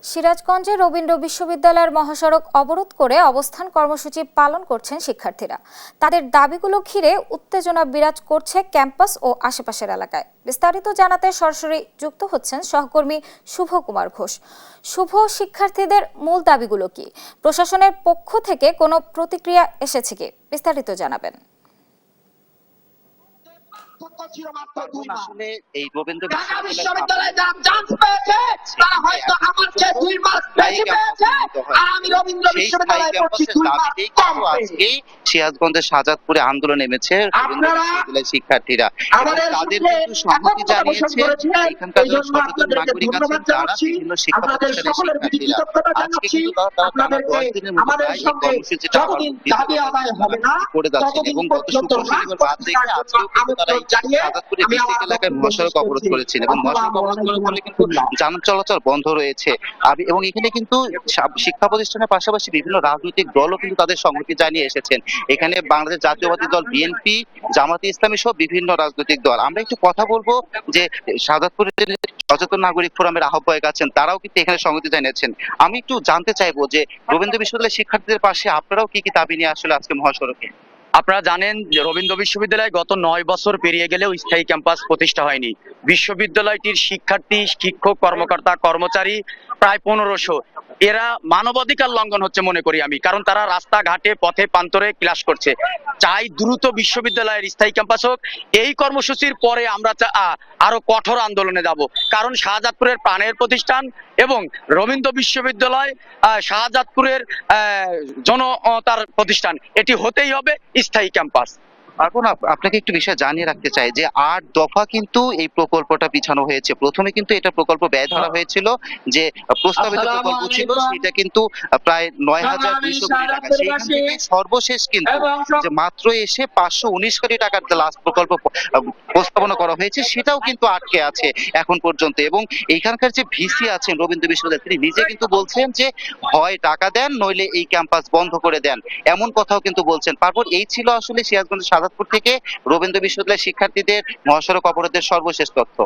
সিরাজগঞ্জে রবীন্দ্র বিশ্ববিদ্যালয়ের মহাসড়ক অবরোধ করে অবস্থান কর্মসূচি পালন করছেন শিক্ষার্থীরা। তাদের দাবিগুলো ঘিরে উত্তেজনা বিরাজ করছে ক্যাম্পাস ও আশেপাশের এলাকায়। বিস্তারিত জানাতে সরাসরি যুক্ত হচ্ছেন সহকর্মী শুভ কুমার ঘোষ। শুভ, শিক্ষার্থীদের মূল দাবিগুলো কি? প্রশাসনের পক্ষ থেকে কোনো প্রতিক্রিয়া এসেছে কি? বিস্তারিত জানাবেন। আসলে এই রবীন্দ্র বিশ্ববিদ্যালয়ে যারা চান্স পেয়েছে তারা হয়তো আমার চেয়ে 2 মার্ক বেশি পেয়েছে, আর আমি রবীন্দ্র বিশ্ববিদ্যালয়ে পড়ছি 2 মার্ক কম পেয়েছি। সিরাজগঞ্জের শাহজাদপুরে আন্দোলন নেমেছে রবীন্দ্র বিশ্ববিদ্যালয়ের শিক্ষার্থীরা। তাদের কিন্তু সংহতি জানিয়েছে এখানকার যারা সচেতন নাগরিক আছেন, তারা বিভিন্ন শিক্ষা প্রতিষ্ঠানের শিক্ষার্থীরা। আজকে কিন্তু তারা টানা 10 দিনের মতো এই কর্মসূচিটা করে যাচ্ছেন এবং গত শুক্র শনিবার বাদ রেখে আজকেও কিন্তু তারা শাহজাদপুরে বিসিক এলাকায় মহাসড়ক অবরোধ করেছেন এবং মহাসড়ক অবরোধ করার ফলে কিন্তু যান চলাচল বন্ধ রয়েছে। এবং এখানে কিন্তু শিক্ষা প্রতিষ্ঠানের পাশাপাশি বিভিন্ন রাজনৈতিক দলও কিন্তু তাদের সংহতি জানিয়ে এসেছেন। এখানে বাংলাদেশ জাতীয়বাদী দল, বিএনপি, জামাতে ইসলামী সহ বিভিন্ন রাজনৈতিক দল। আমরা একটু কথা বলবো যে শাহজাদপুরের সচেতন নাগরিক ফোরামের আহ্বায়ক আছেন, তারাও কিন্তু এখানে সংহতি জানিয়েছেন। আমি একটু জানতে চাইবো যে রবীন্দ্র বিশ্ববিদ্যালয়ের শিক্ষার্থীদের পাশে আপনারাও কি কি দাবি নিয়ে আসলে আজকে মহাসড়কে? আপনারা জানেন যে রবীন্দ্র বিশ্ববিদ্যালয় গত 9 বছর পেরিয়ে গেলেও স্থায়ী ক্যাম্পাস প্রতিষ্ঠা হয়নি। বিশ্ববিদ্যালয়টির শিক্ষার্থী, শিক্ষক, কর্মকর্তা, কর্মচারী প্রায় 1500। এরা মানবাধিকার লঙ্ঘন হচ্ছে মনে করি আমি, কারণ তারা রাস্তাঘাটে পথে প্রান্তরে ক্লাস করছে। চাই দ্রুত বিশ্ববিদ্যালয়ের স্থায়ী ক্যাম্পাস হোক। এই কর্মসূচির পরে আমরা আরো কঠোর আন্দোলনে যাব, কারণ শাহজাদপুরের প্রাণের প্রতিষ্ঠান এবং রবীন্দ্র বিশ্ববিদ্যালয় শাহজাদপুরের জনতার প্রতিষ্ঠান, এটি হতেই হবে স্থায়ী ক্যাম্পাস। এখন আপনাকে একটু বিষয় জানিয়ে রাখতে চাই যে 8 দফা কিন্তু এই প্রকল্পটা পিছানো হয়েছে। প্রথমে কিন্তু এটা প্রকল্প ব্যয় ধরা হয়েছিল, যে প্রস্তাবিত প্রকল্প ছিল সেটা কিন্তু প্রায় 9200 কোটি টাকা। সেখান থেকে সর্বশেষ কিন্তু যে মাত্র এসে 519 কোটি টাকার লাস্ট প্রকল্প প্রস্তাবনা করা হয়েছে, সেটাও কিন্তু আটকে আছে এখন পর্যন্ত। এবং এইখানকার যে ভিসি আছেন রবীন্দ্র বিশ্ববিদ্যালয়, তিনি নিজে কিন্তু বলছেন যে হয় টাকা দেন নইলে এই ক্যাম্পাস বন্ধ করে দেন, এমন কথাও কিন্তু বলছেন। তারপর এই ছিল আসলে সিরাজগঞ্জ শাহজাদপুর থেকে রবীন্দ্র বিশ্ববিদ্যালয়ের শিক্ষার্থীদের মহাসড়ক অবরোধের সর্বশেষ তথ্য।